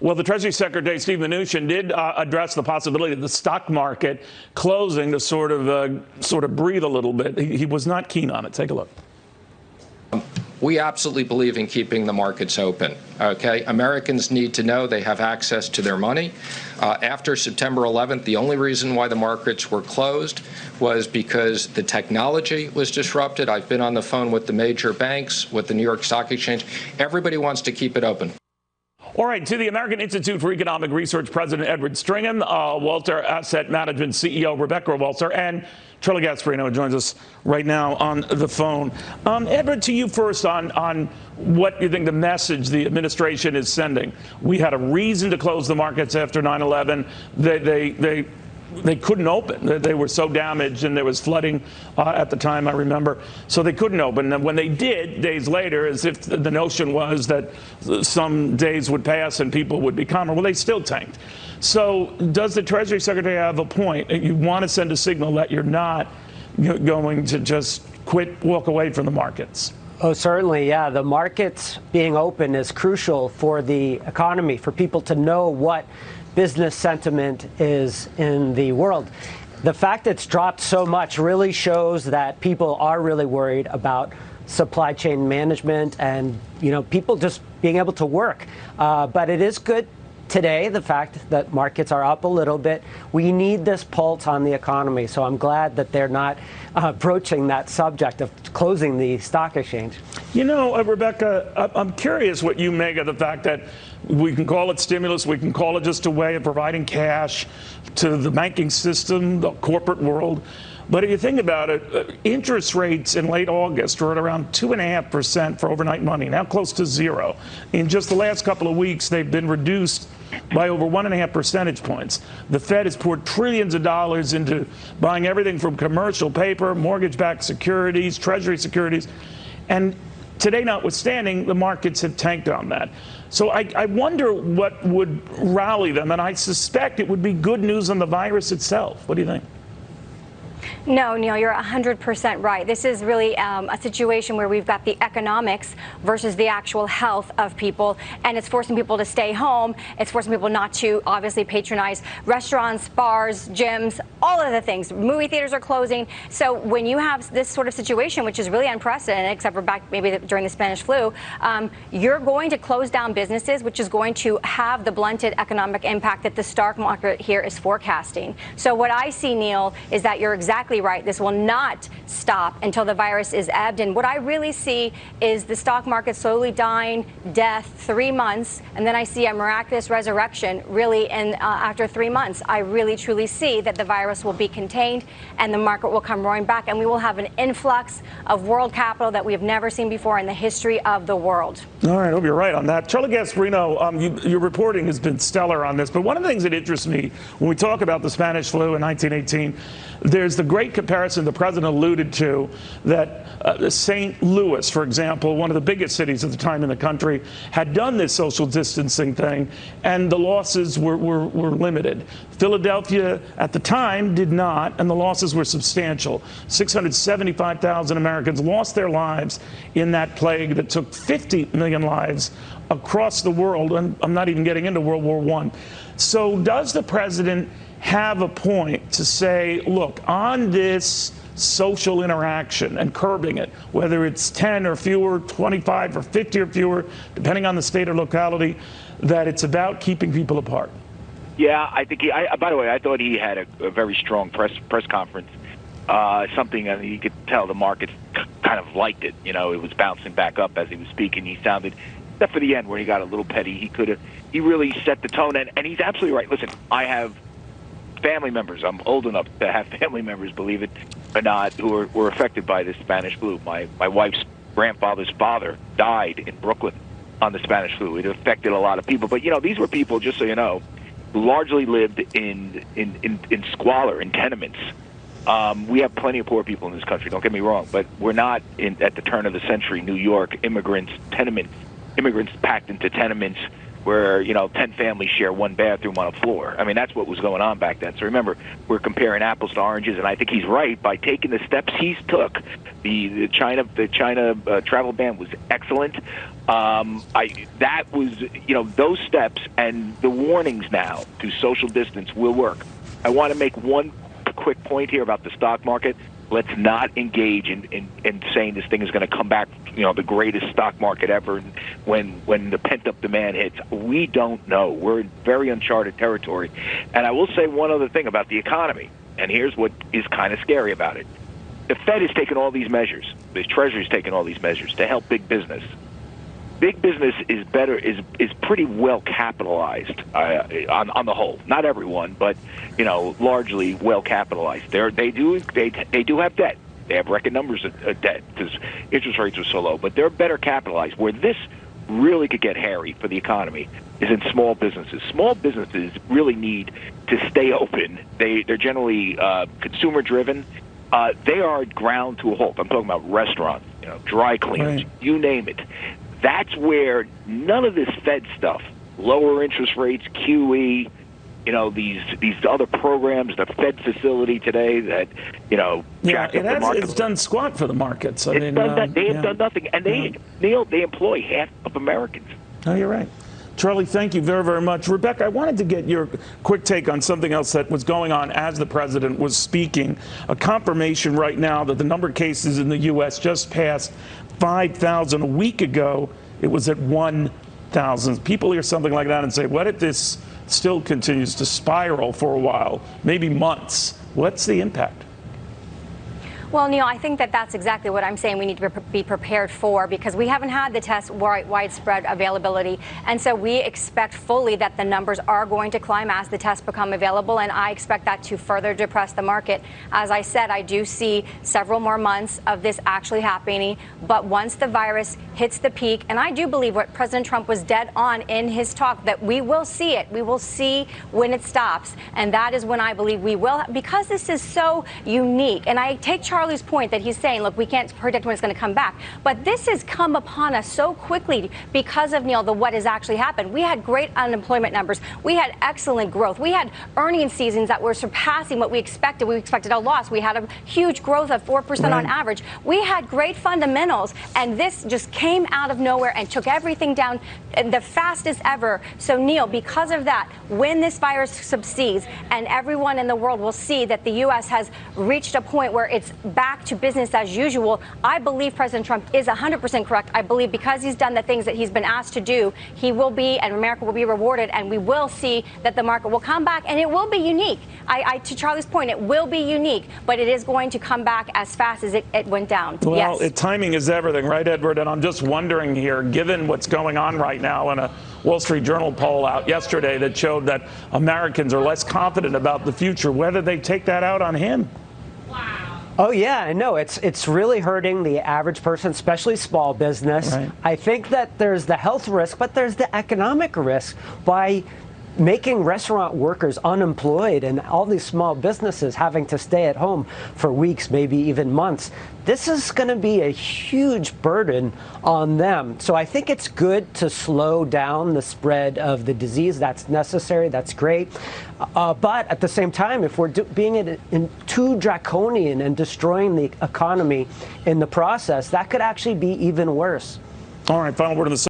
Well, the Treasury Secretary, Steve Mnuchin, did address the possibility of the stock market closing to sort of breathe a little bit. He was not keen on it. Take a look. We absolutely believe in keeping the markets open. Okay, Americans need to know they have access to their money. After September 11th, the only reason why the markets were closed was because the technology was disrupted. I've been on the phone with the major banks, with the New York Stock Exchange. Everybody wants to keep it open. All right, to the American Institute for Economic Research President Edward Stringham, Walser Asset Management CEO Rebecca Walser, and Charlie Gasparino joins us right now on the phone. Edward, to you first on what you think the message the administration is sending. We had a reason to close the markets after 9/11. They couldn't open. They were so damaged, and there was flooding at the time, I remember. So they couldn't open. And when they did, days later, as if the notion was that some days would pass and people would be calmer, well, they still tanked. So does the Treasury Secretary have a point? You want to send a signal that you're not going to just walk away from the markets? Oh, certainly, yeah. The markets being open is crucial for the economy, for people to know what business sentiment is in the world. The fact it's dropped so much really shows that people are really worried about supply chain management and, people just being able to work. But it is good today, the fact that markets are up a little bit. We need this pulse on the economy. So I'm glad that they're not broaching that subject of closing the stock exchange. Rebecca, I'm curious what you make of the fact that we can call it stimulus, we can call it just a way of providing cash to the banking system, the corporate world. But if you think about it, interest rates in late August were at around 2.5% for overnight money, now close to zero. In just the last couple of weeks, they've been reduced by over 1.5 percentage points. The Fed has poured trillions of dollars into buying everything from commercial paper, mortgage-backed securities, treasury securities. And today, notwithstanding, the markets have tanked on that. So I wonder what would rally them, and I suspect it would be good news on the virus itself. What do you think? No, Neil, you're 100% right. This is really a situation where we've got the economics versus the actual health of people, and it's forcing people to stay home. It's forcing people not to obviously patronize restaurants, bars, gyms, all of the things. Movie theaters are closing. So when you have this sort of situation, which is really unprecedented, except for back maybe during the Spanish flu, you're going to close down businesses, which is going to have the blunted economic impact that the stock market here is forecasting. So what I see, Neil, is that you're exactly right. This will not stop until the virus is ebbed. And what I really see is the stock market slowly dying, death, 3 months, and then I see a miraculous resurrection really after 3 months. I really truly see that the virus will be contained and the market will come roaring back, and we will have an influx of world capital that we have never seen before in the history of the world. All right, I hope you're right on that. Charlie Gasparino, your reporting has been stellar on this, but one of the things that interests me when we talk about the Spanish flu in 1918, there's the great comparison the president alluded to that St. Louis, for example, one of the biggest cities at the time in the country, had done this social distancing thing, and the losses were limited. Philadelphia at the time did not, and the losses were substantial. 675,000 Americans lost their lives in that plague that took 50 million lives across the world, and I'm not even getting into World War I. So does the president have a point to say, look, on this social interaction and curbing it, whether it's 10 or fewer, 25 or 50 or fewer, depending on the state or locality, that it's about keeping people apart? Yeah, I think by the way, I thought he had a very strong press conference. Something you could tell the market kind of liked it. It was bouncing back up as he was speaking. He sounded, except for the end where he got a little petty, he really set the tone. And he's absolutely right. Listen, I have family members. I'm old enough to have family members, believe it or not, who were affected by this Spanish flu. My wife's grandfather's father died in Brooklyn on the Spanish flu. It affected a lot of people. But, these were people, just so you know, who largely lived in squalor, in tenements. We have plenty of poor people in this country, don't get me wrong, but we're not at the turn of the century New York immigrants packed into tenements where 10 families share one bathroom on a floor. I mean, that's what was going on back then. So remember, we're comparing apples to oranges, and I think he's right by taking the steps he's took. The China travel ban was excellent. That was those steps and the warnings now to social distance will work. I want to make one quick point here about the stock market. Let's not engage in saying this thing is going to come back, the greatest stock market ever when the pent-up demand hits. We don't know. We're in very uncharted territory. And I will say one other thing about the economy, and here's what is kind of scary about it. The Fed has taken all these measures. The Treasury's taken all these measures to help big business. Big business is pretty well capitalized on the whole. Not everyone, but largely well capitalized. They do have debt. They have record numbers of debt because interest rates are so low. But they're better capitalized. Where this really could get hairy for the economy is in small businesses. Small businesses really need to stay open. They're generally consumer driven. They are ground to a halt. I'm talking about restaurants, dry cleaners, right. You name it. That's where none of this Fed stuff, lower interest rates, QE, these other programs, the Fed facility today that, jack up the market. It's done squat for the markets. They have done nothing. And Neil, they employ half of Americans. No, you're right. Charlie, thank you very, very much. Rebecca, I wanted to get your quick take on something else that was going on as the president was speaking. A confirmation right now that the number of cases in the U.S. just passed 5,000. A week ago, it was at 1,000. People hear something like that and say, what if this still continues to spiral for a while, maybe months? What's the impact? Well, Neil, I think that that's exactly what I'm saying we need to be prepared for, because we haven't had the test widespread availability. And so we expect fully that the numbers are going to climb as the tests become available. And I expect that to further depress the market. As I said, I do see several more months of this actually happening. But once the virus hits the peak, and I do believe what President Trump was dead on in his talk, that we will see it. We will see when it stops. And that is when I believe we will, because this is so unique. And I take Charlie's point that he's saying, look, we can't predict when it's going to come back. But this has come upon us so quickly because of, Neil, what has actually happened. We had great unemployment numbers. We had excellent growth. We had earnings seasons that were surpassing what we expected. We expected a loss. We had a huge growth of 4% on average. We had great fundamentals, and this just came out of nowhere and took everything down the fastest ever. So, Neil, because of that, when this virus subsides and everyone in the world will see that the U.S. has reached a point where it's back to business as usual, I believe President Trump is 100% correct. I believe because he's done the things that he's been asked to do, he will be, and America will be rewarded, and we will see that the market will come back, and it will be unique. To Charlie's point, it will be unique, but it is going to come back as fast as it went down. Well, yes. Timing is everything, right, Edward? And I'm just wondering here, given what's going on right now, and a Wall Street Journal poll out yesterday that showed that Americans are less confident about the future, whether they take that out on him. Oh, yeah, I know. It's really hurting the average person, especially small business. Right. I think that there's the health risk, but there's the economic risk by making restaurant workers unemployed and all these small businesses having to stay at home for weeks, maybe even months. This is going to be a huge burden on them. So I think it's good to slow down the spread of the disease. That's necessary. That's great. But at the same time, if we're being too draconian and destroying the economy in the process, that could actually be even worse. All right, final word on the